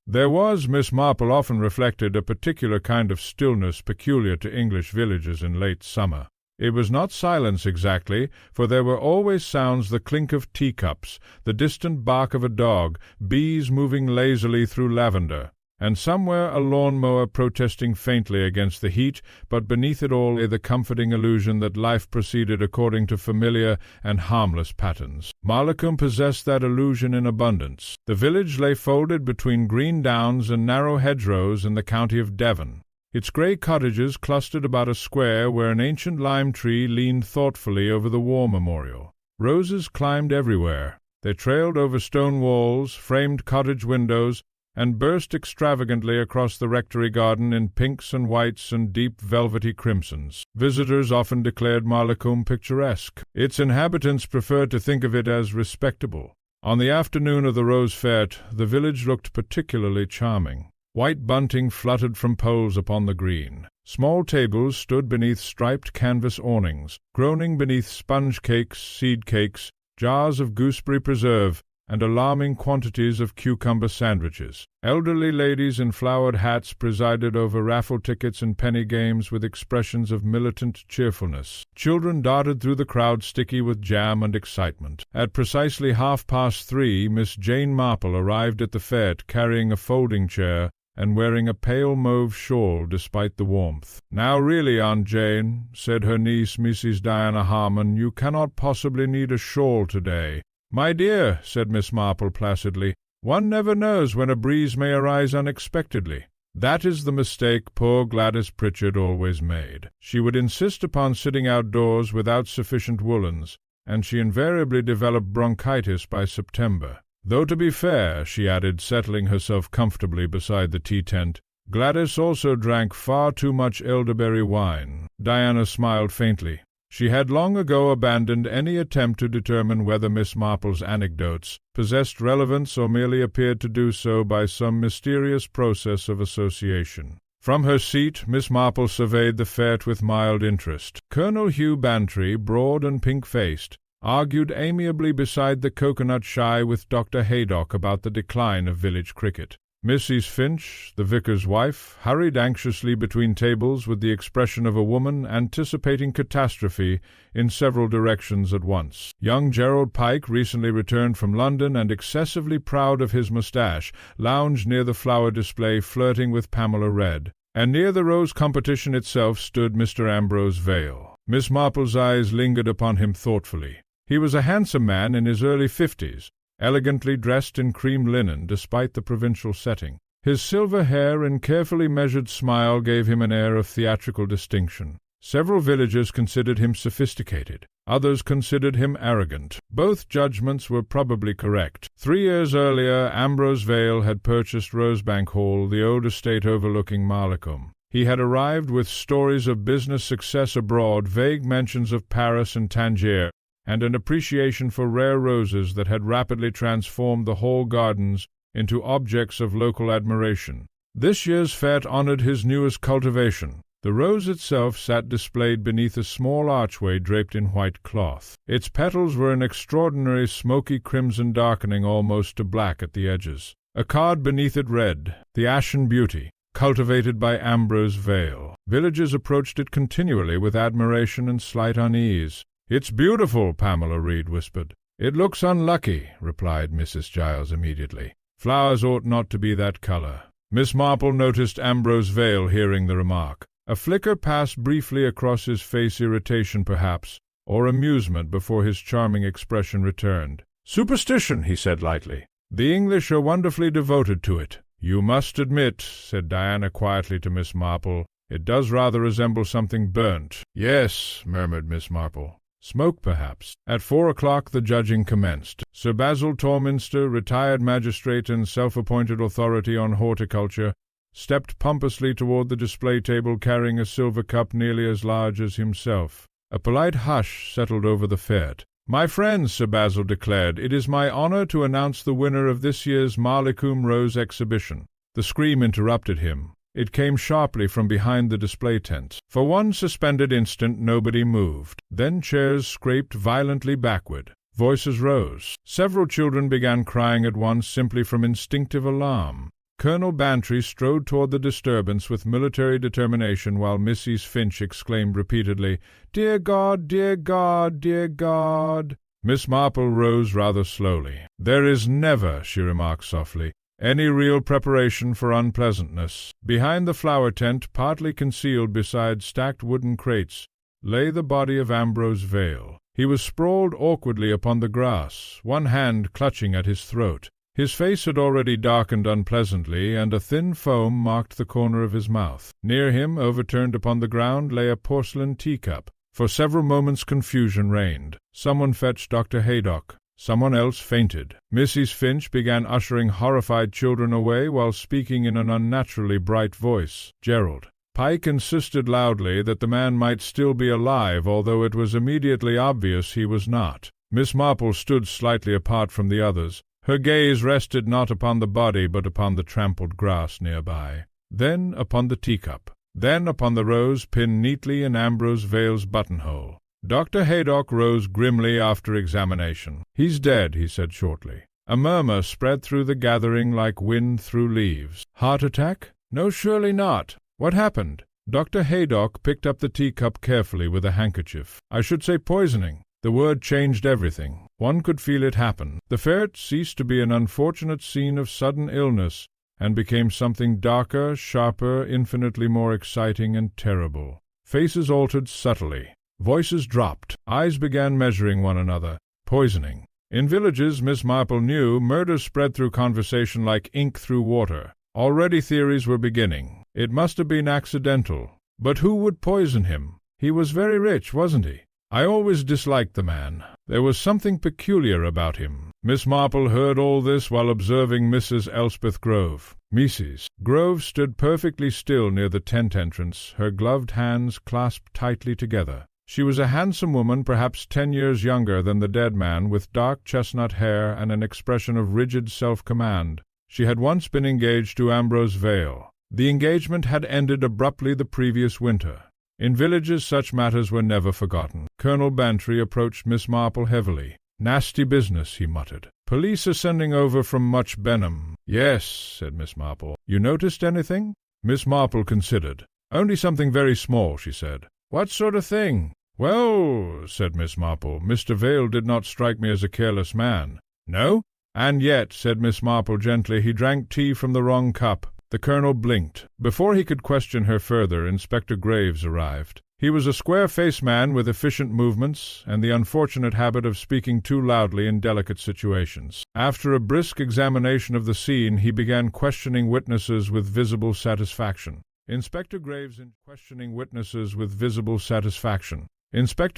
There was, Miss Marple often reflected, a particular kind of stillness peculiar to English villages in late summer. It was not silence exactly, for there were always sounds: the clink of teacups, the distant bark of a dog, bees moving lazily through lavender, and somewhere a lawn-mower protesting faintly against the heat, but beneath it all lay the comforting illusion that life proceeded according to familiar and harmless patterns. Marleycombe possessed that illusion in abundance. The village lay folded between green downs and narrow hedgerows in the county of Devon. Its grey cottages clustered about a square where an ancient lime tree leaned thoughtfully over the war memorial. Roses climbed everywhere. They trailed over stone walls, framed cottage windows, and burst extravagantly across the rectory garden in pinks and whites and deep velvety crimsons. Visitors often declared Marleycombe picturesque. Its inhabitants preferred to think of it as respectable. On the afternoon of the Rose Fête, the village looked particularly charming. White bunting fluttered from poles upon the green. Small tables stood beneath striped canvas awnings, groaning beneath sponge cakes, seed cakes, jars of gooseberry preserve, and alarming quantities of cucumber sandwiches. Elderly ladies in flowered hats presided over raffle tickets and penny games with expressions of militant cheerfulness. Children darted through the crowd sticky with jam and excitement. At precisely 3:30, Miss Jane Marple arrived at the fête carrying a folding chair and wearing a pale mauve shawl despite the warmth. "Now really, Aunt Jane," said her niece, Mrs. Diana Harmon, "you cannot possibly need a shawl today." "My dear," said Miss Marple placidly, "one never knows when a breeze may arise unexpectedly." That is the mistake poor Gladys Pritchard always made. She would insist upon sitting outdoors without sufficient woolens, and she invariably developed bronchitis by September. Though to be fair, she added, settling herself comfortably beside the tea-tent, Gladys also drank far too much elderberry wine. Diana smiled faintly. She had long ago abandoned any attempt to determine whether Miss Marple's anecdotes possessed relevance or merely appeared to do so by some mysterious process of association. From her seat, Miss Marple surveyed the fête with mild interest. Colonel Hugh Bantry, broad and pink-faced, argued amiably beside the coconut shy with Dr. Haydock about the decline of village cricket. Mrs. Finch, the vicar's wife, hurried anxiously between tables with the expression of a woman anticipating catastrophe in several directions at once. Young Gerald Pike, recently returned from London and excessively proud of his moustache, lounged near the flower display flirting with Pamela Red, and near the rose competition itself stood Mr. Ambrose Vale. Miss Marple's eyes lingered upon him thoughtfully. He was a handsome man in his early 50s, elegantly dressed in cream linen despite the provincial setting. His silver hair and carefully measured smile gave him an air of theatrical distinction. Several villagers considered him sophisticated. Others considered him arrogant. Both judgments were probably correct. 3 years earlier, Ambrose Vale had purchased Rosebank Hall, the old estate overlooking Marleycombe. He had arrived with stories of business success abroad, vague mentions of Paris and Tangier, and an appreciation for rare roses that had rapidly transformed the Hall gardens into objects of local admiration. This year's fête honored his newest cultivation. The rose itself sat displayed beneath a small archway draped in white cloth. Its petals were an extraordinary smoky crimson darkening almost to black at the edges. A card beneath it read, "The Ashen Beauty, cultivated by Ambrose Vale." Villagers approached it continually with admiration and slight unease. "It's beautiful," Pamela Reed whispered. "It looks unlucky," replied Mrs. Giles immediately. "Flowers ought not to be that color." Miss Marple noticed Ambrose Vale hearing the remark. A flicker passed briefly across his face, irritation perhaps, or amusement before his charming expression returned. "Superstition," he said lightly. "The English are wonderfully devoted to it." "You must admit," said Diana quietly to Miss Marple, "it does rather resemble something burnt." "Yes," murmured Miss Marple. "Smoke, perhaps." At 4 o'clock the judging commenced. Sir Basil Torminster, retired magistrate and self-appointed authority on horticulture, stepped pompously toward the display table carrying a silver cup nearly as large as himself. A polite hush settled over the fête. "My friends," Sir Basil declared, "it is my honor to announce the winner of this year's Marleycombe Rose Exhibition." The scream interrupted him. It came sharply from behind the display tent. For one suspended instant nobody moved. Then chairs scraped violently backward. Voices rose. Several children began crying at once simply from instinctive alarm. Colonel Bantry strode toward the disturbance with military determination, while Mrs. Finch exclaimed repeatedly, "Dear God, dear God, dear God!" Miss Marple rose rather slowly. "There is never," she remarked softly, "any real preparation for unpleasantness." Behind the flower tent, partly concealed beside stacked wooden crates, lay the body of Ambrose Vale. He was sprawled awkwardly upon the grass, one hand clutching at his throat. His face had already darkened unpleasantly, and a thin foam marked the corner of his mouth. Near him, overturned upon the ground, lay a porcelain teacup. For several moments confusion reigned. Someone fetched Dr. Haydock. Someone else fainted. Mrs. Finch began ushering horrified children away while speaking in an unnaturally bright voice. Gerald. Pike insisted loudly that the man might still be alive, although it was immediately obvious he was not. Miss Marple stood slightly apart from the others. Her gaze rested not upon the body, but upon the trampled grass nearby. Then upon the teacup. Then upon the rose pinned neatly in Ambrose Vale's buttonhole. Dr. Haydock rose grimly after examination. "He's dead," he said shortly. A murmur spread through the gathering like wind through leaves. "Heart attack? No, surely not. What happened?" Dr. Haydock picked up the teacup carefully with a handkerchief. "I should say poisoning." The word changed everything. One could feel it happen. The ferret ceased to be an unfortunate scene of sudden illness, and became something darker, sharper, infinitely more exciting and terrible. Faces altered subtly. Voices dropped. Eyes began measuring one another. Poisoning. In villages, Miss Marple knew, murder spread through conversation like ink through water. Already theories were beginning. It must have been accidental. But who would poison him? He was very rich, wasn't he? I always disliked the man. There was something peculiar about him. Miss Marple heard all this while observing Mrs. Elspeth Grove. Mrs. Grove stood perfectly still near the tent entrance, her gloved hands clasped tightly together. She was a handsome woman, perhaps 10 years younger than the dead man, with dark chestnut hair and an expression of rigid self-command. She had once been engaged to Ambrose Vale. The engagement had ended abruptly the previous winter. In villages such matters were never forgotten. Colonel Bantry approached Miss Marple heavily. "Nasty business," he muttered. "Police are sending over from Much Benham." "Yes," said Miss Marple. "You noticed anything?" Miss Marple considered. "Only something very small," she said. "What sort of thing?" "Well," said Miss Marple, "Mr. Vale did not strike me as a careless man." "No?" "And yet," said Miss Marple gently, "he drank tea from the wrong cup." The colonel blinked. Before he could question her further, Inspector Graves arrived. He was a square-faced man with efficient movements, and the unfortunate habit of speaking too loudly in delicate situations. After a brisk examination of the scene, he began questioning witnesses with visible satisfaction. Inspector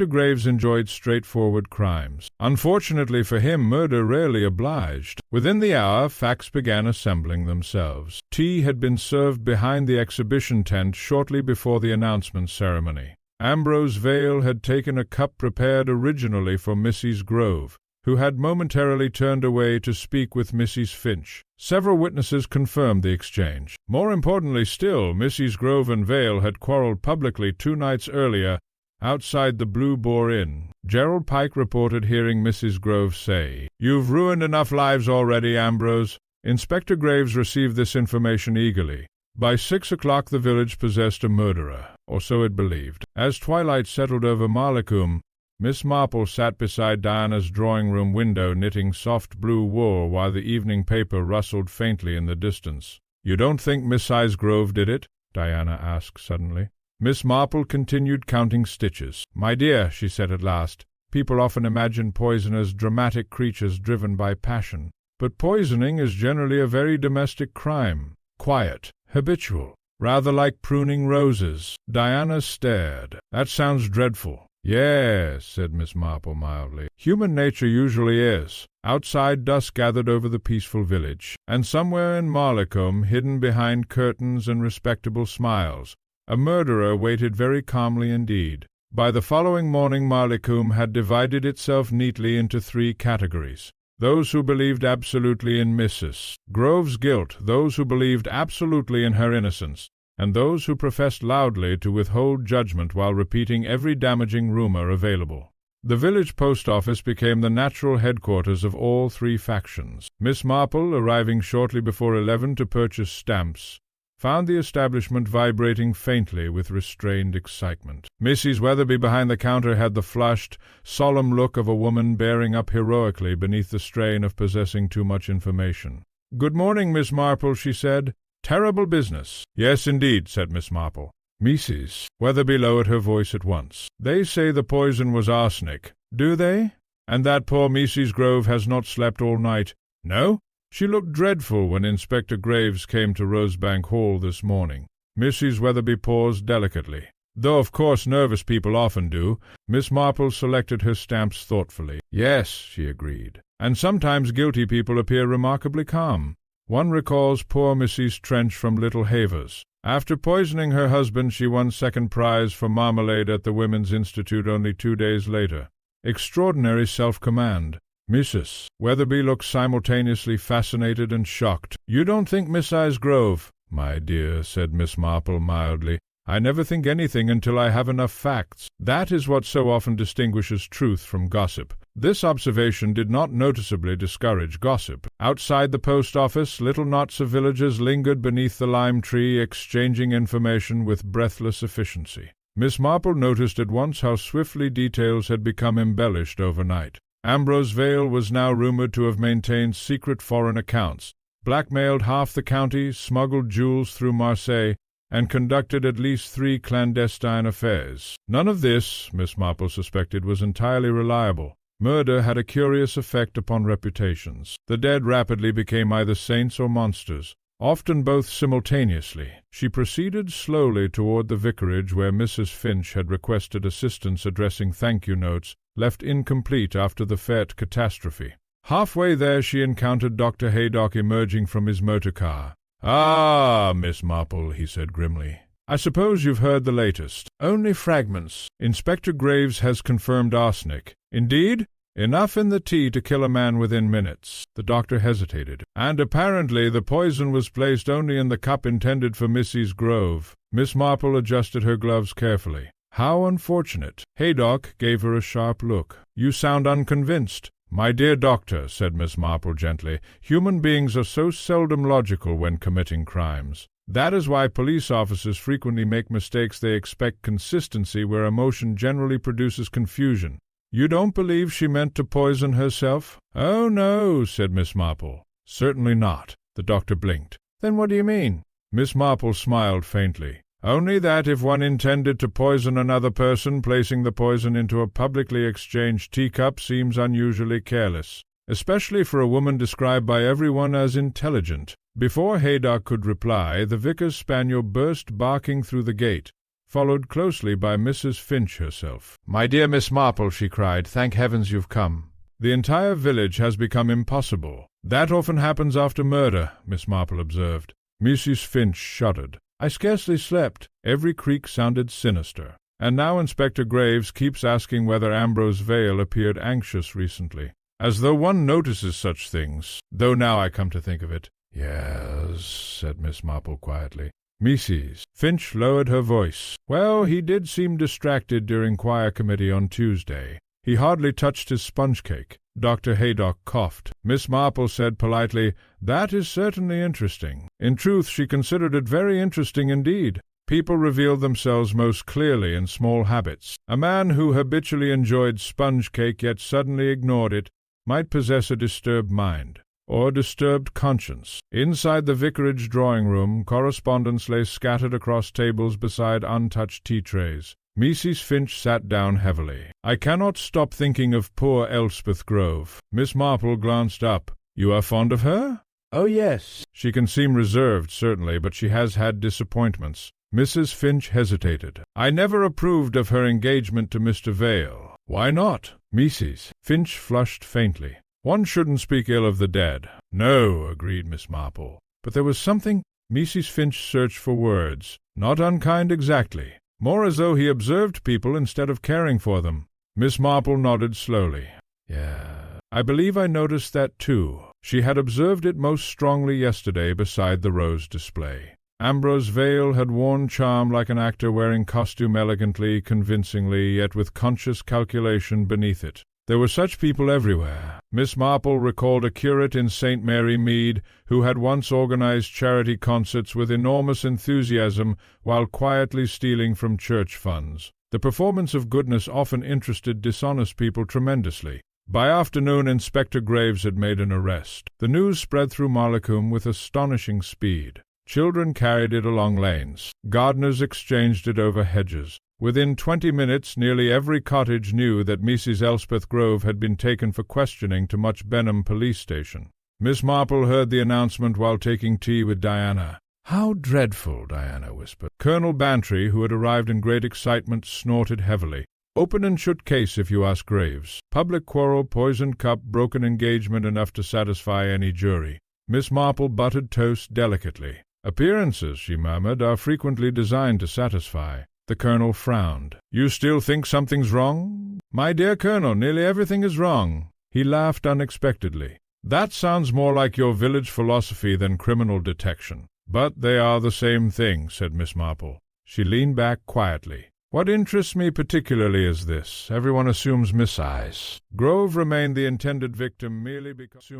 Graves enjoyed straightforward crimes. Unfortunately for him, murder rarely obliged. Within the hour, facts began assembling themselves. Tea had been served behind the exhibition tent shortly before the announcement ceremony. Ambrose Vale had taken a cup prepared originally for Mrs. Grove, who had momentarily turned away to speak with Mrs. Finch. Several witnesses confirmed the exchange. More importantly still, Mrs. Grove and Vale had quarreled publicly 2 nights earlier outside the Blue Boar Inn. Gerald Pike reported hearing Mrs. Grove say, "You've ruined enough lives already, Ambrose." Inspector Graves received this information eagerly. By 6 o'clock the village possessed a murderer, or so it believed. As twilight settled over Marleycombe, Miss Marple sat beside Diana's drawing-room window knitting soft blue wool while the evening paper rustled faintly in the distance. "You don't think Mrs. Grove did it?" Diana asked suddenly. Miss Marple continued counting stitches. "My dear," she said at last, "people often imagine poisoners dramatic creatures driven by passion. But poisoning is generally a very domestic crime. Quiet, habitual, rather like pruning roses." Diana stared. "That sounds dreadful." "Yes," said Miss Marple mildly. "Human nature usually is." Outside, dusk gathered over the peaceful village, and somewhere in Marleycombe, hidden behind curtains and respectable smiles, a murderer waited very calmly indeed. By the following morning Marleycombe had divided itself neatly into 3 categories. Those who believed absolutely in Mrs. Grove's guilt, those who believed absolutely in her innocence, and those who professed loudly to withhold judgment while repeating every damaging rumor available. The village post office became the natural headquarters of all three factions. Miss Marple, arriving shortly before 11 to purchase stamps, found the establishment vibrating faintly with restrained excitement. Mrs. Weatherby behind the counter had the flushed, solemn look of a woman bearing up heroically beneath the strain of possessing too much information. "Good morning, Miss Marple," she said. "Terrible business." "Yes, indeed," said Miss Marple. "Mrs." Weatherby lowered her voice at once. "They say the poison was arsenic." "Do they? And that poor Mrs. Grove has not slept all night?" "No. She looked dreadful when Inspector Graves came to Rosebank Hall this morning." Mrs. Weatherby paused delicately. "Though of course nervous people often do." Miss Marple selected her stamps thoughtfully. "Yes," she agreed. "And sometimes guilty people appear remarkably calm. One recalls poor Mrs. Trench from Little Havers. After poisoning her husband, she won second prize for marmalade at the Women's Institute only 2 days later. Extraordinary self-command." Mrs. Weatherby looked simultaneously fascinated and shocked. "You don't think Mrs. Grove—" "My dear," said Miss Marple mildly, "I never think anything until I have enough facts. That is what so often distinguishes truth from gossip." This observation did not noticeably discourage gossip. Outside the post office, little knots of villagers lingered beneath the lime tree, exchanging information with breathless efficiency. Miss Marple noticed at once how swiftly details had become embellished overnight. Ambrose Vale was now rumored to have maintained secret foreign accounts, blackmailed half the county, smuggled jewels through Marseille, and conducted at least 3 clandestine affairs. None of this, Miss Marple suspected, was entirely reliable. Murder had a curious effect upon reputations. The dead rapidly became either saints or monsters, often both simultaneously. She proceeded slowly toward the vicarage where Mrs. Finch had requested assistance addressing thank-you notes left incomplete after the Fête catastrophe. Halfway there she encountered Dr. Haydock emerging from his motor car. "Ah, Miss Marple," he said grimly. "I suppose you've heard the latest." "Only fragments. Inspector Graves has confirmed arsenic." "Indeed?" "Enough in the tea to kill a man within minutes." The doctor hesitated. "And apparently the poison was placed only in the cup intended for Mrs. Grove." Miss Marple adjusted her gloves carefully. "How unfortunate." Haydock gave her a sharp look. "You sound unconvinced." "My dear doctor," said Miss Marple gently, "human beings are so seldom logical when committing crimes. That is why police officers frequently make mistakes. They expect consistency where emotion generally produces confusion. You don't believe she meant to poison herself?" "Oh, no," said Miss Marple. "Certainly not." The doctor blinked. "Then what do you mean?" Miss Marple smiled faintly. "Only that if one intended to poison another person, placing the poison into a publicly exchanged teacup seems unusually careless, especially for a woman described by everyone as intelligent." Before Haydock could reply, the vicar's spaniel burst barking through the gate, followed closely by Mrs. Finch herself. "My dear Miss Marple," she cried, "thank heavens you've come. The entire village has become impossible." "That often happens after murder," Miss Marple observed. Mrs. Finch shuddered. "I scarcely slept." Every creak sounded sinister. "And now Inspector Graves keeps asking whether Ambrose Vale appeared anxious recently. As though one notices such things, though now I come to think of it." "Yes," said Miss Marple quietly. "Mrs." Finch lowered her voice. "Well, he did seem distracted during choir committee on Tuesday. He hardly touched his sponge cake." Dr. Haydock coughed. Miss Marple said politely, "That is certainly interesting." In truth, she considered it very interesting indeed. People revealed themselves most clearly in small habits. A man who habitually enjoyed sponge cake yet suddenly ignored it might possess a disturbed mind, or disturbed conscience. Inside the vicarage drawing-room, correspondence lay scattered across tables beside untouched tea trays. Mrs. Finch sat down heavily. "I cannot stop thinking of poor Elspeth Grove." Miss Marple glanced up. "You are fond of her?" "Oh, yes." "She can seem reserved, certainly, but she has had disappointments." Mrs. Finch hesitated. "I never approved of her engagement to Mr. Vale." "Why not?" Mrs. Finch flushed faintly. "One shouldn't speak ill of the dead." "No," agreed Miss Marple. "But there was something—" Mrs. Finch searched for words. "Not unkind exactly. More as though he observed people instead of caring for them." Miss Marple nodded slowly. "Yeah, I believe I noticed that too." She had observed it most strongly yesterday beside the rose display. Ambrose Vale had worn charm like an actor wearing costume elegantly, convincingly, yet with conscious calculation beneath it. There were such people everywhere. Miss Marple recalled a curate in St. Mary Mead who had once organized charity concerts with enormous enthusiasm while quietly stealing from church funds. The performance of goodness often interested dishonest people tremendously. By afternoon, Inspector Graves had made an arrest. The news spread through Marleycombe with astonishing speed. Children carried it along lanes. Gardeners exchanged it over hedges. Within 20 minutes, nearly every cottage knew that Mrs. Elspeth Grove had been taken for questioning to Much Benham police station. Miss Marple heard the announcement while taking tea with Diana. "How dreadful," Diana whispered. Colonel Bantry, who had arrived in great excitement, snorted heavily. "Open and shut case, if you ask Graves. Public quarrel, poisoned cup, broken engagement, enough to satisfy any jury." Miss Marple buttered toast delicately. "Appearances," she murmured, "are frequently designed to satisfy." The colonel frowned. "You still think something's wrong?" "My dear Colonel, nearly everything is wrong." He laughed unexpectedly. "That sounds more like your village philosophy than criminal detection." "But they are the same thing," said Miss Marple. She leaned back quietly. "What interests me particularly is this. Everyone assumes Grove remained the intended victim merely because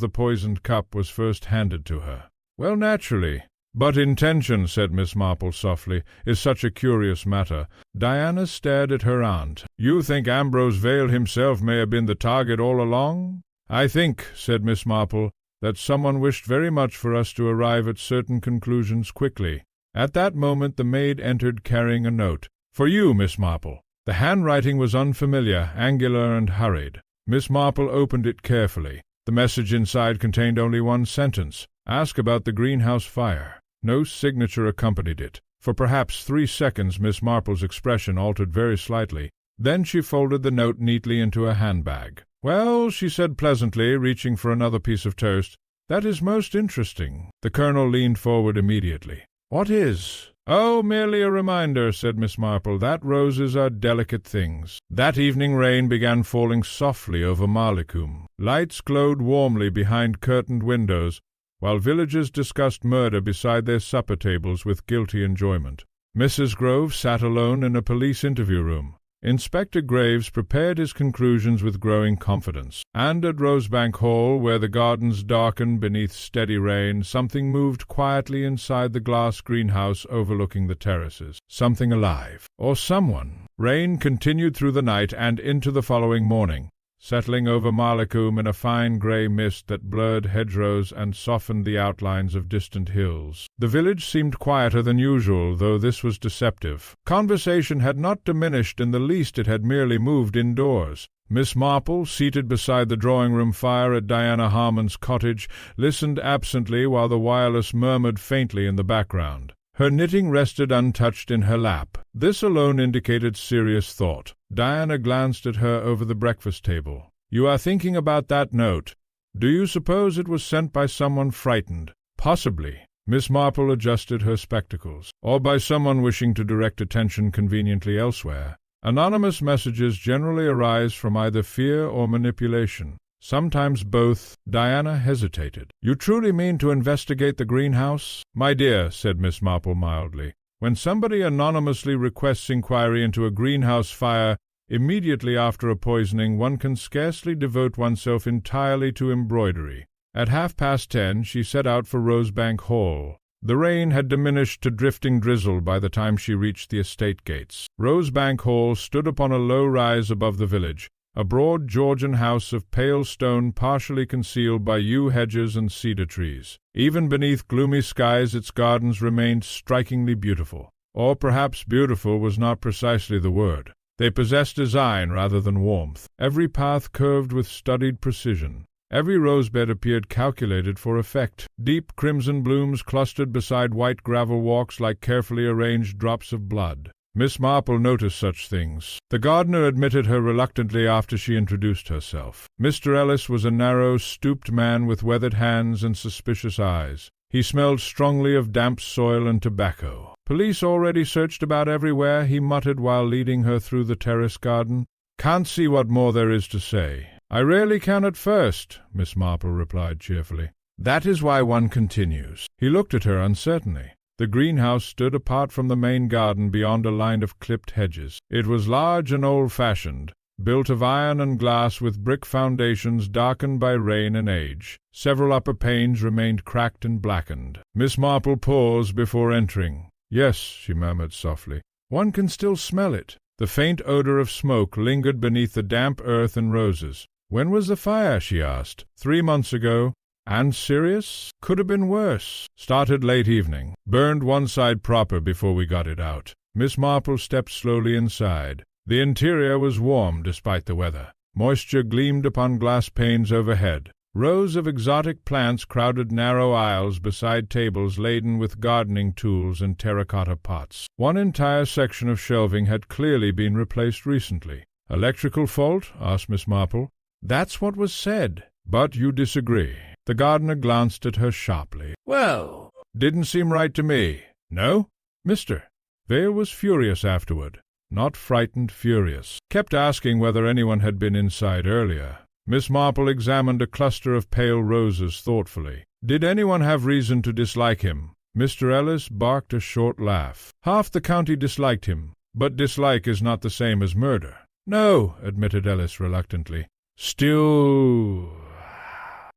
the poisoned cup was first handed to her." "Well, naturally. But intention," said Miss Marple softly, "is such a curious matter." Diana stared at her aunt. "You think Ambrose Vale himself may have been the target all along?" "I think," said Miss Marple, "that someone wished very much for us to arrive at certain conclusions quickly." At that moment the maid entered carrying a note. "For you, Miss Marple." The handwriting was unfamiliar, angular, and hurried. Miss Marple opened it carefully. The message inside contained only one sentence: "Ask about the greenhouse fire." No signature accompanied it. For perhaps 3 seconds Miss Marple's expression altered very slightly. Then she folded the note neatly into a handbag. "Well," she said pleasantly, reaching for another piece of toast, "that is most interesting." The colonel leaned forward immediately. "What is?" "Oh, merely a reminder," said Miss Marple, "that roses are delicate things." That evening rain began falling softly over Marleycombe. Lights glowed warmly behind curtained windows, while villagers discussed murder beside their supper tables with guilty enjoyment. Mrs. Grove sat alone in a police interview room. Inspector Graves prepared his conclusions with growing confidence. And at Rosebank Hall, where the gardens darkened beneath steady rain, something moved quietly inside the glass greenhouse overlooking the terraces. Something alive. Or someone. Rain continued through the night and into the following morning, settling over Marleycombe in a fine grey mist that blurred hedgerows and softened the outlines of distant hills. The village seemed quieter than usual, though this was deceptive. Conversation had not diminished in the least, it had merely moved indoors. Miss Marple, seated beside the drawing-room fire at Diana Harmon's cottage, listened absently while the wireless murmured faintly in the background. Her knitting rested untouched in her lap. This alone indicated serious thought. Diana glanced at her over the breakfast table. "You are thinking about that note. Do you suppose it was sent by someone frightened?" "Possibly." Miss Marple adjusted her spectacles. "Or by someone wishing to direct attention conveniently elsewhere. Anonymous messages generally arise from either fear or manipulation. Sometimes both." Diana hesitated. "You truly mean to investigate the greenhouse?" "My dear," said Miss Marple mildly, "when somebody anonymously requests inquiry into a greenhouse fire immediately after a poisoning, one can scarcely devote oneself entirely to embroidery." At 10:30 she set out for Rosebank Hall. The rain had diminished to drifting drizzle by the time she reached the estate gates. Rosebank Hall stood upon a low rise above the village, a broad Georgian house of pale stone partially concealed by yew hedges and cedar trees. Even beneath gloomy skies its gardens remained strikingly beautiful. Or perhaps beautiful was not precisely the word. They possessed design rather than warmth. Every path curved with studied precision. Every rosebed appeared calculated for effect. Deep crimson blooms clustered beside white gravel walks like carefully arranged drops of blood. Miss Marple noticed such things. The gardener admitted her reluctantly after she introduced herself. Mr. Ellis was a narrow, stooped man with weathered hands and suspicious eyes. He smelled strongly of damp soil and tobacco. "Police already searched about everywhere," he muttered while leading her through the terrace garden. "Can't see what more there is to say." "I rarely can at first," Miss Marple replied cheerfully. That is why one continues." He looked at her uncertainly. The greenhouse stood apart from the main garden beyond a line of clipped hedges. It was large and old-fashioned, built of iron and glass with brick foundations darkened by rain and age. Several upper panes remained cracked and blackened. Miss Marple paused before entering. "Yes," she murmured softly. "One can still smell it." The faint odor of smoke lingered beneath the damp earth and roses. "When was the fire?" she asked. 3 months ago." "And serious?" "Could have been worse. Started late evening. Burned one side proper before we got it out." Miss Marple stepped slowly inside. The interior was warm despite the weather. Moisture gleamed upon glass panes overhead. Rows of exotic plants crowded narrow aisles beside tables laden with gardening tools and terracotta pots. One entire section of shelving had clearly been replaced recently. "Electrical fault?" asked Miss Marple. "That's what was said." "But you disagree." The gardener glanced at her sharply. "Well, didn't seem right to me." "No?" "Mister." Vale was furious afterward. Not frightened, furious. Kept asking whether anyone had been inside earlier. Miss Marple examined a cluster of pale roses thoughtfully. "Did anyone have reason to dislike him?" Mr. Ellis barked a short laugh. "Half the county disliked him, but dislike is not the same as murder." "No," admitted Ellis reluctantly. "Still—"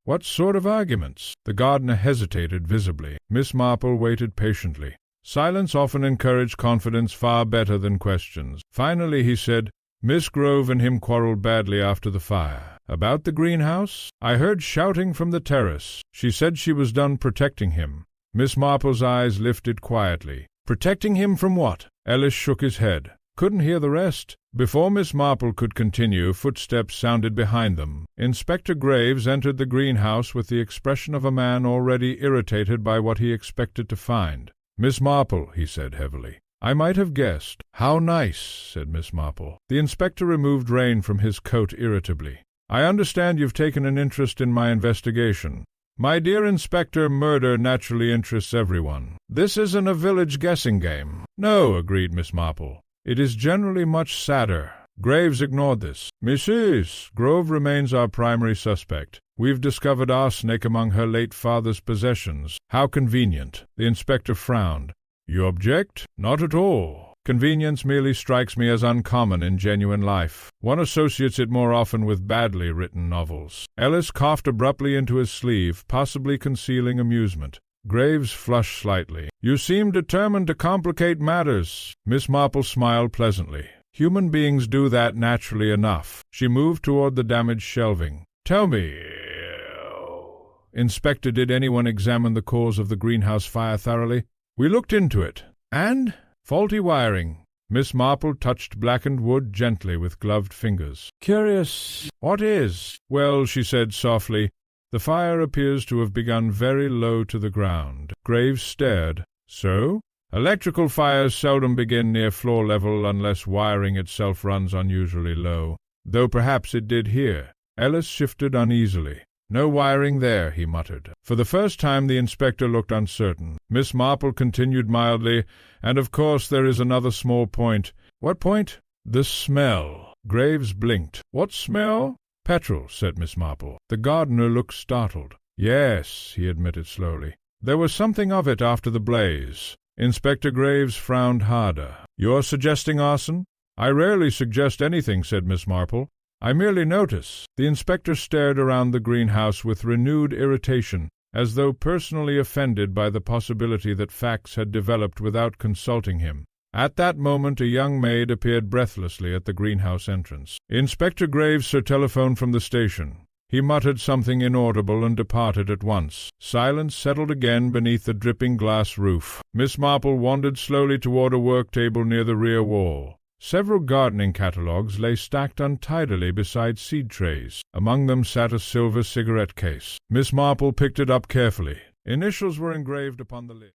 "What sort of arguments?" The gardener hesitated visibly. Miss Marple waited patiently. Silence often encouraged confidence far better than questions. Finally he said, "Miss Grove and him quarreled badly after the fire." "About the greenhouse?" "I heard shouting from the terrace. She said she was done protecting him." Miss Marple's eyes lifted quietly. "Protecting him from what?" Ellis shook his head. "Couldn't hear the rest." Before Miss Marple could continue, footsteps sounded behind them. Inspector Graves entered the greenhouse with the expression of a man already irritated by what he expected to find. "Miss Marple," he said heavily. "I might have guessed." "How nice," said Miss Marple. The inspector removed rain from his coat irritably. "I understand you've taken an interest in my investigation." "My dear Inspector, murder naturally interests everyone. This isn't a village guessing game." "No," agreed Miss Marple. "It is generally much sadder." Graves ignored this. "Mrs. Grove remains our primary suspect. We've discovered arsenic among her late father's possessions. How convenient." The inspector frowned. "You object?" "Not at all. Convenience merely strikes me as uncommon in genuine life. One associates it more often with badly written novels." Ellis coughed abruptly into his sleeve, possibly concealing amusement. Graves flushed slightly. "You seem determined to complicate matters." Miss Marple smiled pleasantly. "Human beings do that naturally enough." She moved toward the damaged shelving. "Tell me, Inspector, did anyone examine the cause of the greenhouse fire thoroughly?" "We looked into it." "And?" "Faulty wiring." Miss Marple touched blackened wood gently with gloved fingers. "Curious." "What is?" "Well," she said softly, "the fire appears to have begun very low to the ground." Graves stared. "So?" "Electrical fires seldom begin near floor level unless wiring itself runs unusually low, though perhaps it did here." Ellis shifted uneasily. "No wiring there," he muttered. For the first time the inspector looked uncertain. Miss Marple continued mildly, "And of course there is another small point." "What point?" "The smell." Graves blinked. "What smell?" "Petrol," said Miss Marple. The gardener looked startled. "Yes," he admitted slowly. "There was something of it after the blaze." Inspector Graves frowned harder. "You're suggesting arson?" "I rarely suggest anything," said Miss Marple. "I merely notice." The inspector stared around the greenhouse with renewed irritation, as though personally offended by the possibility that facts had developed without consulting him. At that moment a young maid appeared breathlessly at the greenhouse entrance. Inspector Graves telephoned from the station. He muttered something inaudible and departed at once. Silence settled again beneath the dripping glass roof. Miss Marple wandered slowly toward a work table near the rear wall. Several gardening catalogues lay stacked untidily beside seed trays. Among them sat a silver cigarette case. Miss Marple picked it up carefully. Initials were engraved upon the lid.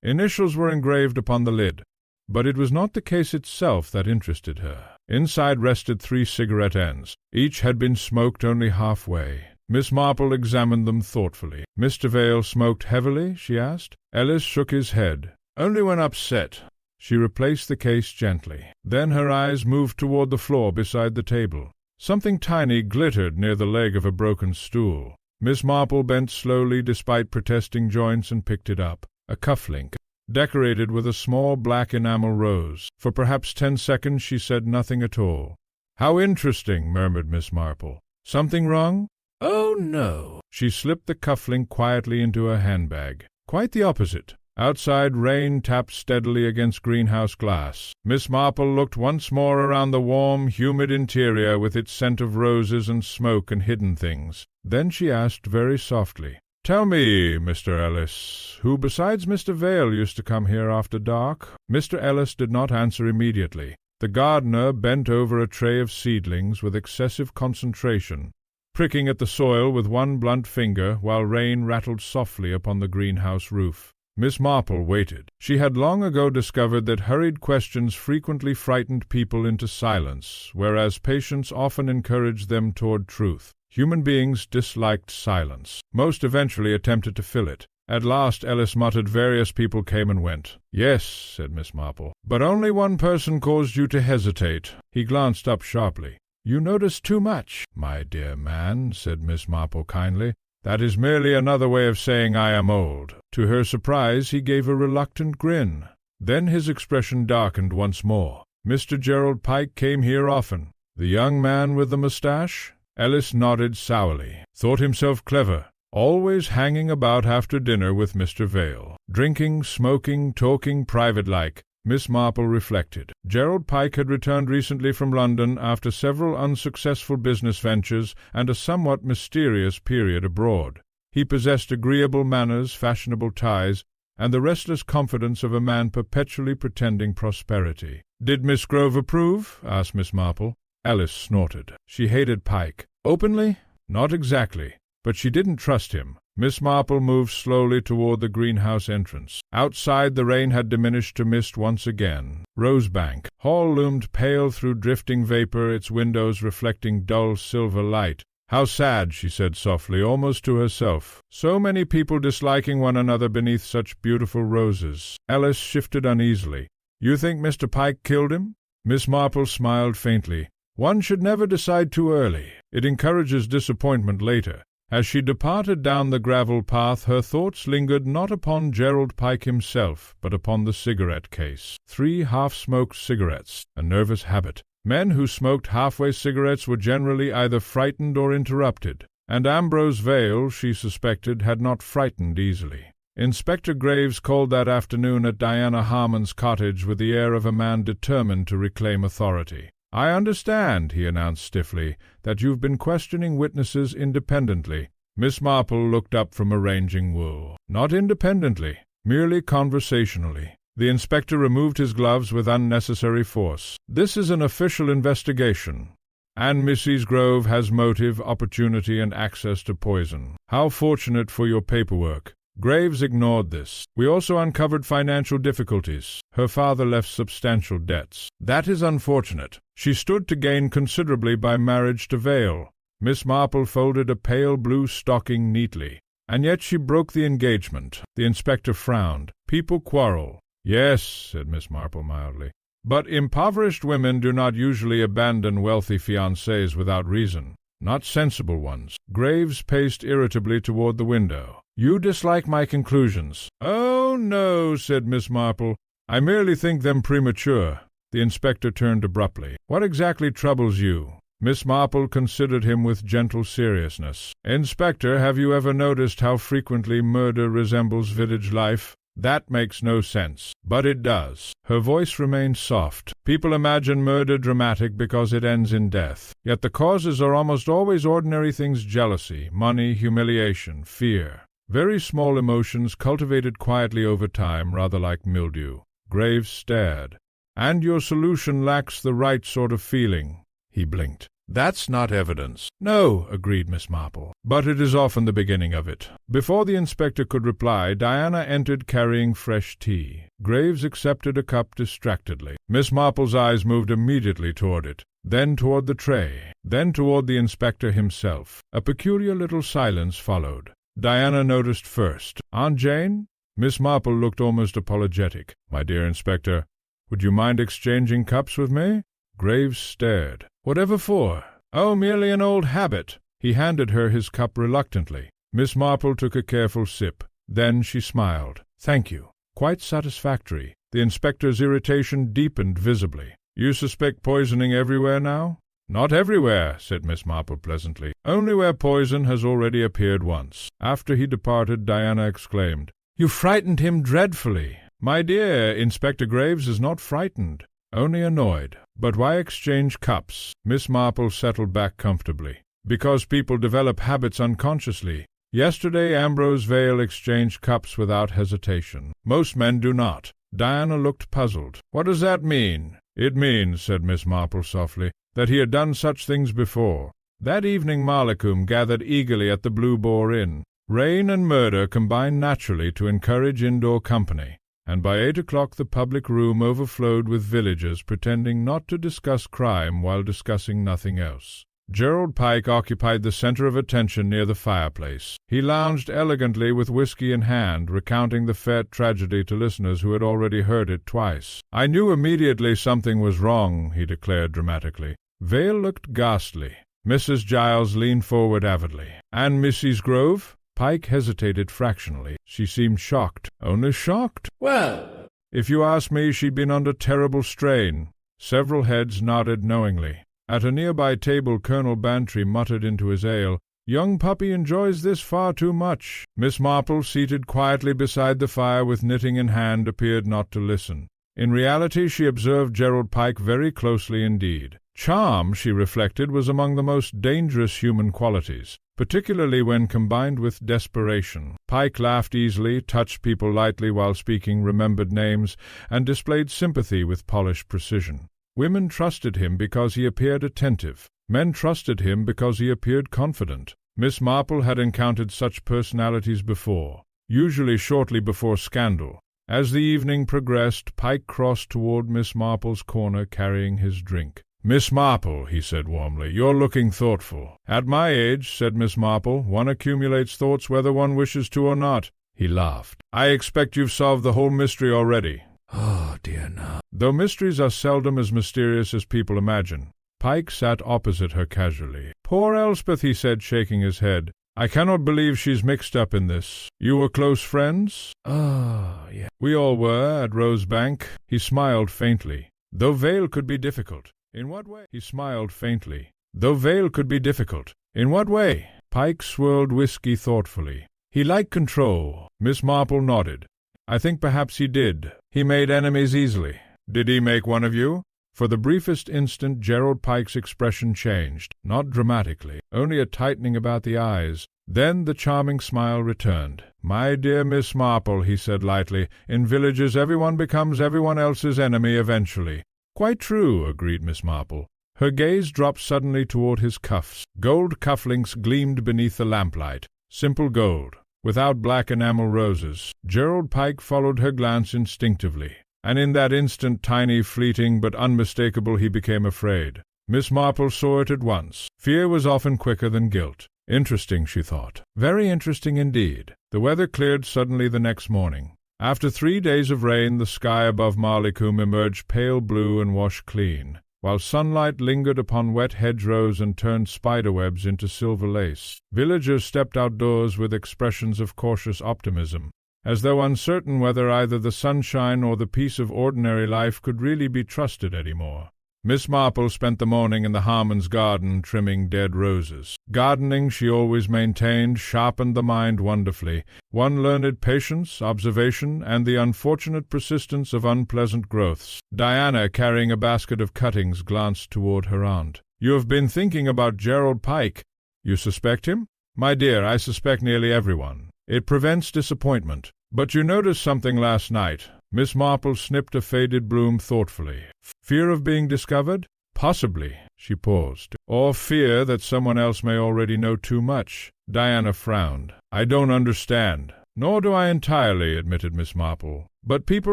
Initials were engraved upon the lid. But it was not the case itself that interested her. Inside rested 3 cigarette ends. Each had been smoked only halfway. Miss Marple examined them thoughtfully. "Mr. Vale smoked heavily?" she asked. Ellis shook his head. "Only when upset." She replaced the case gently. Then her eyes moved toward the floor beside the table. Something tiny glittered near the leg of a broken stool. Miss Marple bent slowly despite protesting joints and picked it up. A cuff-link, decorated with a small black enamel rose. For perhaps 10 seconds she said nothing at all. "How interesting," murmured Miss Marple. "Something wrong?" "Oh, no." She slipped the cuff-link quietly into her handbag. "Quite the opposite." Outside, rain tapped steadily against greenhouse glass. Miss Marple looked once more around the warm, humid interior with its scent of roses and smoke and hidden things. Then she asked very softly, "Tell me, Mr. Ellis, who besides Mr. Vale used to come here after dark?" Mr. Ellis did not answer immediately. The gardener bent over a tray of seedlings with excessive concentration, pricking at the soil with one blunt finger while rain rattled softly upon the greenhouse roof. Miss Marple waited. She had long ago discovered that hurried questions frequently frightened people into silence, whereas patience often encouraged them toward truth. Human beings disliked silence. Most eventually attempted to fill it. At last Ellis muttered various people came and went. "Yes," said Miss Marple, "but only one person caused you to hesitate." He glanced up sharply. "You notice too much." "My dear man," said Miss Marple kindly, "that is merely another way of saying I am old." To her surprise he gave a reluctant grin. Then his expression darkened once more. "Mr. Gerald Pike came here often." "The young man with the moustache?" Ellis nodded sourly. "Thought himself clever. Always hanging about after dinner with Mr. Vale. Drinking, smoking, talking private-like." Miss Marple reflected. Gerald Pike had returned recently from London after several unsuccessful business ventures and a somewhat mysterious period abroad. He possessed agreeable manners, fashionable ties, and the restless confidence of a man perpetually pretending prosperity. "Did Miss Grove approve?" asked Miss Marple. Alice snorted. She hated Pike. "Openly? Not exactly. But she didn't trust him." Miss Marple moved slowly toward the greenhouse entrance. Outside the rain had diminished to mist once again. Rosebank Hall loomed pale through drifting vapor, its windows reflecting dull silver light. "How sad," she said softly, almost to herself. "So many people disliking one another beneath such beautiful roses." Alice shifted uneasily. "You think Mr. Pike killed him?" Miss Marple smiled faintly. "One should never decide too early. It encourages disappointment later." As she departed down the gravel path, her thoughts lingered not upon Gerald Pike himself, but upon the cigarette case. 3 half-smoked cigarettes, a nervous habit. Men who smoked halfway cigarettes were generally either frightened or interrupted, and Ambrose Vale, she suspected, had not frightened easily. Inspector Graves called that afternoon at Diana Harmon's cottage with the air of a man determined to reclaim authority. "I understand," he announced stiffly, "that you've been questioning witnesses independently." Miss Marple looked up from arranging wool. "Not independently, merely conversationally." The inspector removed his gloves with unnecessary force. "This is an official investigation, and Mrs. Grove has motive, opportunity, and access to poison. How fortunate for your paperwork." Graves ignored this. "We also uncovered financial difficulties. Her father left substantial debts. That is unfortunate. She stood to gain considerably by marriage to Vale." Miss Marple folded a pale blue stocking neatly. "And yet she broke the engagement." The inspector frowned. "People quarrel." "Yes," said Miss Marple mildly. "But impoverished women do not usually abandon wealthy fiancés without reason. Not sensible ones." Graves paced irritably toward the window. "You dislike my conclusions." "Oh, no," said Miss Marple. "I merely think them premature." The inspector turned abruptly. "What exactly troubles you?" Miss Marple considered him with gentle seriousness. "Inspector, have you ever noticed how frequently murder resembles village life? That makes no sense, but it does." Her voice remained soft. "People imagine murder dramatic because it ends in death. Yet the causes are almost always ordinary things: jealousy, money, humiliation, fear. Very small emotions cultivated quietly over time, rather like mildew." Graves stared. "And your solution lacks the right sort of feeling." He blinked. "That's not evidence." "No," agreed Miss Marple, "but it is often the beginning of it." Before the inspector could reply, Diana entered carrying fresh tea. Graves accepted a cup distractedly. Miss Marple's eyes moved immediately toward it, then toward the tray, then toward the inspector himself. A peculiar little silence followed. Diana noticed first. "Aunt Jane?" Miss Marple looked almost apologetic. "My dear Inspector, would you mind exchanging cups with me?" Graves stared. "Whatever for?" "Oh, merely an old habit." He handed her his cup reluctantly. Miss Marple took a careful sip. Then she smiled. "Thank you. Quite satisfactory." The inspector's irritation deepened visibly. "You suspect poisoning everywhere now?" "Not everywhere," said Miss Marple pleasantly. "Only where poison has already appeared once." After he departed, Diana exclaimed, "You frightened him dreadfully." "My dear, Inspector Graves is not frightened, only annoyed. But why exchange cups?" Miss Marple settled back comfortably. "Because people develop habits unconsciously. Yesterday Ambrose Vale exchanged cups without hesitation. Most men do not." Diana looked puzzled. "What does that mean?" "It means," said Miss Marple softly, "that he had done such things before. That evening Marleycombe gathered eagerly at the Blue Boar Inn. Rain and murder combined naturally to encourage indoor company, and by 8 o'clock the public room overflowed with villagers pretending not to discuss crime while discussing nothing else. Gerald Pike occupied the center of attention near the fireplace. He lounged elegantly with whiskey in hand, recounting the Fête tragedy to listeners who had already heard it twice. "I knew immediately something was wrong," he declared dramatically. Vale looked ghastly. Mrs. Giles leaned forward avidly. "And Mrs. Grove?" Pike hesitated fractionally. She seemed shocked. "Only shocked?" "Well—" "If you ask me, she'd been under terrible strain." Several heads nodded knowingly. At a nearby table Colonel Bantry muttered into his ale, "Young puppy enjoys this far too much." Miss Marple, seated quietly beside the fire with knitting in hand, appeared not to listen. In reality she observed Gerald Pike very closely indeed. Charm, she reflected, was among the most dangerous human qualities, particularly when combined with desperation. Pike laughed easily, touched people lightly while speaking remembered names, and displayed sympathy with polished precision. Women trusted him because he appeared attentive. Men trusted him because he appeared confident. Miss Marple had encountered such personalities before, usually shortly before scandal. As the evening progressed, Pike crossed toward Miss Marple's corner carrying his drink. "Miss Marple," he said warmly, "you're looking thoughtful." "At my age," said Miss Marple, "one accumulates thoughts whether one wishes to or not." He laughed. "I expect you've solved the whole mystery already." "Oh, dear, no." Though mysteries are seldom as mysterious as people imagine. Pike sat opposite her casually. "Poor Elspeth," he said, shaking his head. "I cannot believe she's mixed up in this. You were close friends?" "Oh, yeah." "We all were, at Rosebank." He smiled faintly. "Though Vale could be difficult." "In what way?" He smiled faintly. "Though Vale could be difficult." "In what way?" Pike swirled whiskey thoughtfully. "He liked control." Miss Marple nodded. "I think perhaps he did. He made enemies easily." "Did he make one of you?" For the briefest instant Gerald Pike's expression changed, not dramatically, only a tightening about the eyes. Then the charming smile returned. "My dear Miss Marple," he said lightly, "in villages everyone becomes everyone else's enemy eventually." "Quite true," agreed Miss Marple. Her gaze dropped suddenly toward his cuffs. Gold cufflinks gleamed beneath the lamplight. Simple gold, without black enamel roses. Gerald Pike followed her glance instinctively, and in that instant, tiny, fleeting, but unmistakable, he became afraid. Miss Marple saw it at once. Fear was often quicker than guilt. Interesting, she thought. Very interesting indeed. The weather cleared suddenly the next morning. After 3 days of rain, the sky above Marleycombe emerged pale blue and washed clean, while sunlight lingered upon wet hedgerows and turned spiderwebs into silver lace. Villagers stepped outdoors with expressions of cautious optimism, as though uncertain whether either the sunshine or the peace of ordinary life could really be trusted any more. Miss Marple spent the morning in the Harmons' garden trimming dead roses. Gardening, she always maintained, sharpened the mind wonderfully. One learned patience, observation, and the unfortunate persistence of unpleasant growths. Diana, carrying a basket of cuttings, glanced toward her aunt. "You have been thinking about Gerald Pike. You suspect him?" "My dear, I suspect nearly everyone. It prevents disappointment. But you noticed something last night." Miss Marple snipped a faded bloom thoughtfully. "Fear of being discovered?" "Possibly." She paused. "Or fear that someone else may already know too much." Diana frowned. "I don't understand." "Nor do I entirely," admitted Miss Marple. "But people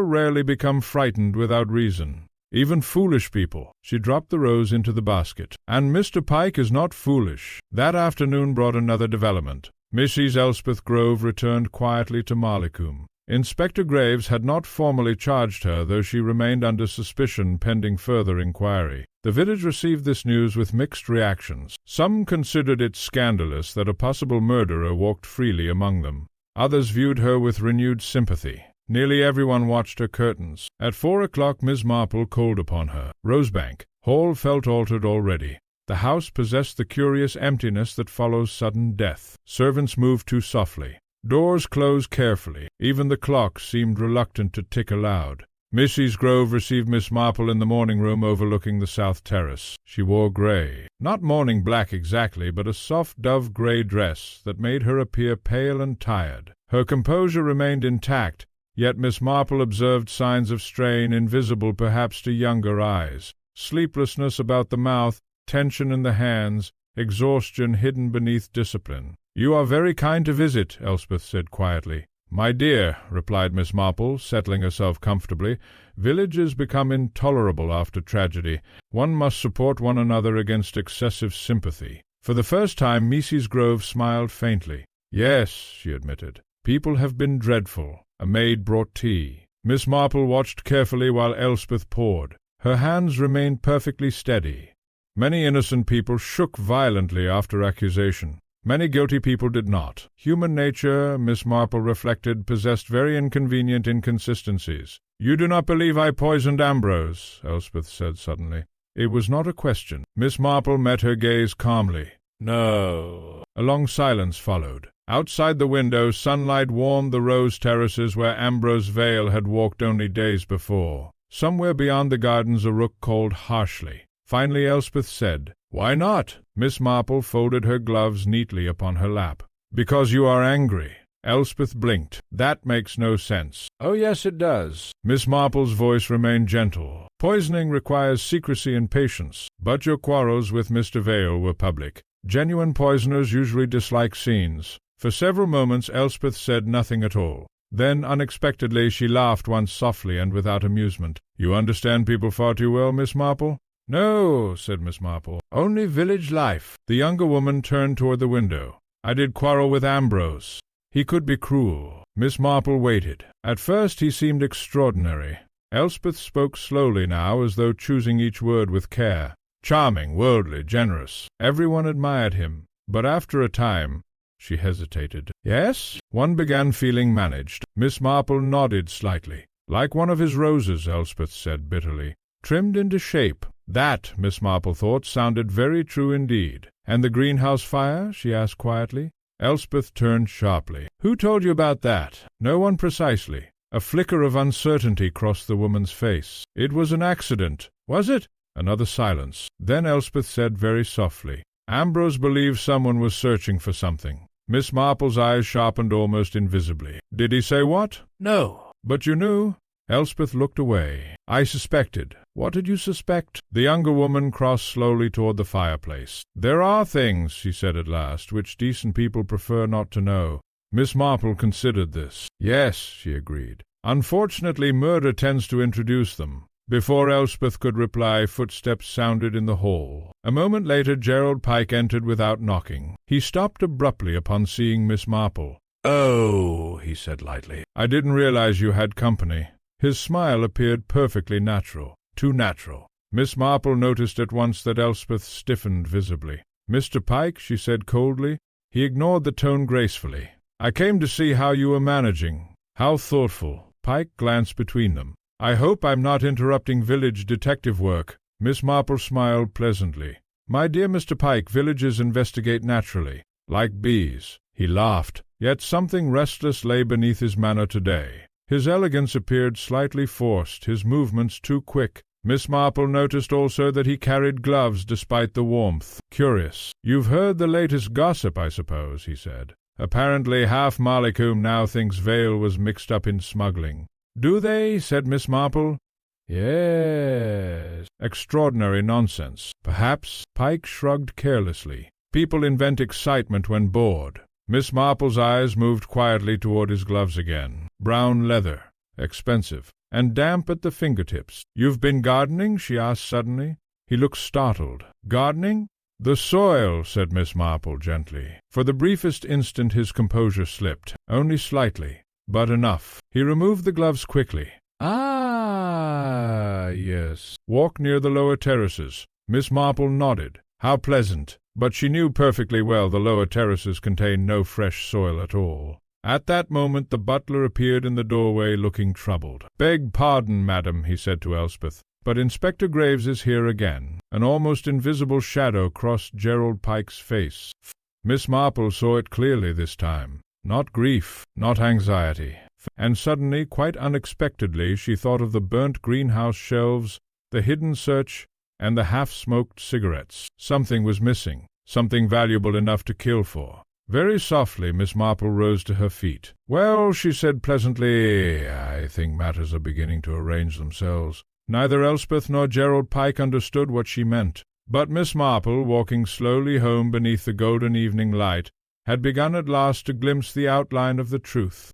rarely become frightened without reason. Even foolish people." She dropped the rose into the basket. "And Mr. Pike is not foolish." That afternoon brought another development. Mrs. Elspeth Grove returned quietly to Marleycombe. Inspector Graves had not formally charged her, though she remained under suspicion pending further inquiry. The village received this news with mixed reactions. Some considered it scandalous that a possible murderer walked freely among them. Others viewed her with renewed sympathy. Nearly everyone watched her curtains. At 4 o'clock Miss Marple called upon her. Rosebank Hall felt altered already. The house possessed the curious emptiness that follows sudden death. Servants moved too softly. Doors closed carefully. Even the clock seemed reluctant to tick aloud. Mrs. Grove received Miss Marple in the morning-room overlooking the south terrace. She wore grey. Not morning black exactly, but a soft dove-grey dress that made her appear pale and tired. Her composure remained intact, yet Miss Marple observed signs of strain invisible perhaps to younger eyes. Sleeplessness about the mouth, tension in the hands, exhaustion hidden beneath discipline. "You are very kind to visit," Elspeth said quietly. "My dear," replied Miss Marple, settling herself comfortably, "villages become intolerable after tragedy. One must support one another against excessive sympathy." For the first time Mrs. Grove smiled faintly. "Yes," she admitted, "people have been dreadful." A maid brought tea. Miss Marple watched carefully while Elspeth poured. Her hands remained perfectly steady. Many innocent people shook violently after accusation. Many guilty people did not. Human nature, Miss Marple reflected, possessed very inconvenient inconsistencies. "You do not believe I poisoned Ambrose?" Elspeth said suddenly. It was not a question. Miss Marple met her gaze calmly. "No." A long silence followed. Outside the window, sunlight warmed the rose terraces where Ambrose Vale had walked only days before. Somewhere beyond the gardens a rook called harshly. Finally Elspeth said, "Why not?" Miss Marple folded her gloves neatly upon her lap. "Because you are angry." Elspeth blinked. "That makes no sense." "Oh, yes, it does." Miss Marple's voice remained gentle. "Poisoning requires secrecy and patience, but your quarrels with Mr. Vale were public. Genuine poisoners usually dislike scenes." For several moments Elspeth said nothing at all. Then, unexpectedly, she laughed once softly and without amusement. "You understand people far too well, Miss Marple?" "No," said Miss Marple, "only village life." The younger woman turned toward the window. "I did quarrel with Ambrose. He could be cruel." Miss Marple waited. At first he seemed extraordinary. Elspeth spoke slowly now, as though choosing each word with care. "Charming, worldly, generous. Everyone admired him. But after a time—" She hesitated. "Yes?" One began feeling managed. Miss Marple nodded slightly. "Like one of his roses," Elspeth said bitterly. "Trimmed into shape." That, Miss Marple thought, sounded very true indeed. "And the greenhouse fire?" she asked quietly. Elspeth turned sharply. "Who told you about that?" "No one precisely." A flicker of uncertainty crossed the woman's face. "It was an accident." "Was it?" Another silence. Then Elspeth said very softly, "Ambrose believed someone was searching for something." Miss Marple's eyes sharpened almost invisibly. "Did he say what?" "No." "But you knew?" Elspeth looked away. "I suspected." "What did you suspect?" The younger woman crossed slowly toward the fireplace. "There are things," she said at last, "which decent people prefer not to know." Miss Marple considered this. "Yes," she agreed. "Unfortunately, murder tends to introduce them." Before Elspeth could reply, footsteps sounded in the hall. A moment later Gerald Pike entered without knocking. He stopped abruptly upon seeing Miss Marple. "Oh," he said lightly, "I didn't realize you had company." His smile appeared perfectly natural. Too natural. Miss Marple noticed at once that Elspeth stiffened visibly. "Mr. Pike," she said coldly. He ignored the tone gracefully. "I came to see how you were managing." "How thoughtful." Pike glanced between them. "I hope I'm not interrupting village detective work." Miss Marple smiled pleasantly. "My dear Mr. Pike, villages investigate naturally, like bees." He laughed, yet something restless lay beneath his manner today. His elegance appeared slightly forced, his movements too quick. Miss Marple noticed also that he carried gloves despite the warmth. "Curious. You've heard the latest gossip, I suppose," he said. "Apparently half Marleycombe now thinks Vale was mixed up in smuggling." "Do they?" said Miss Marple. "Yes." "Extraordinary nonsense." "Perhaps." Pike shrugged carelessly. "People invent excitement when bored." Miss Marple's eyes moved quietly toward his gloves again. Brown leather. Expensive. And damp at the fingertips. "You've been gardening?" she asked suddenly. He looked startled. "Gardening?" "The soil," said Miss Marple gently. For the briefest instant his composure slipped. Only slightly. but enough. He removed the gloves quickly. Ah, yes. Walk near the lower terraces. Miss Marple nodded. How pleasant! But she knew perfectly well the lower terraces contained no fresh soil at all. At that moment the butler appeared in the doorway, looking troubled. "Beg pardon, madam," he said to Elspeth, "but Inspector Graves is here again." An almost invisible shadow crossed Gerald Pike's face. Miss Marple saw it clearly this time. Not grief, not anxiety. And suddenly, quite unexpectedly, she thought of the burnt greenhouse shelves, the hidden search, and the half-smoked cigarettes. Something was missing, something valuable enough to kill for. Very softly Miss Marple rose to her feet. "Well," she said pleasantly, "I think matters are beginning to arrange themselves." Neither Elspeth nor Gerald Pike understood what she meant, but Miss Marple, walking slowly home beneath the golden evening light, had begun at last to glimpse the outline of the truth.